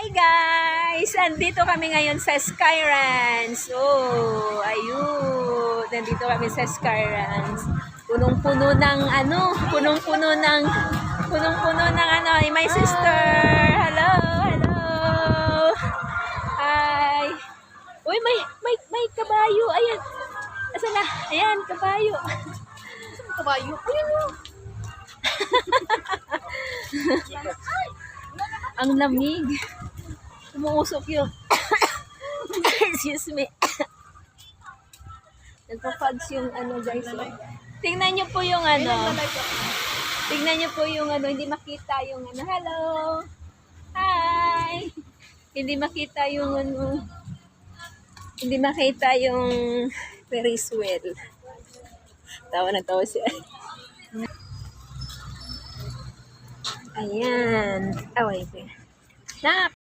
Hi guys! Andito kami ngayon sa Skyrands. Oh, ayun. Nandito kami sa Skyrands. Punong-puno ng ano, punong-puno ng my sister. Hello, hello. Hi. Uy, may kabayo. Ayan. Asa na? Ayan, kabayo. Saan kabayo? Ayun mo. Ang lamig. Umuusok yun. Excuse me. Nagpa-fogs yung ano guys. Oh. Tingnan nyo po yung ano. Tingnan nyo po yung ano. Hindi makita yung ano. Hello. Hi. Hindi makita yung ano. Hindi makita yung Ferris wheel. Tawa na tawa siya. Ayan. Away. Na.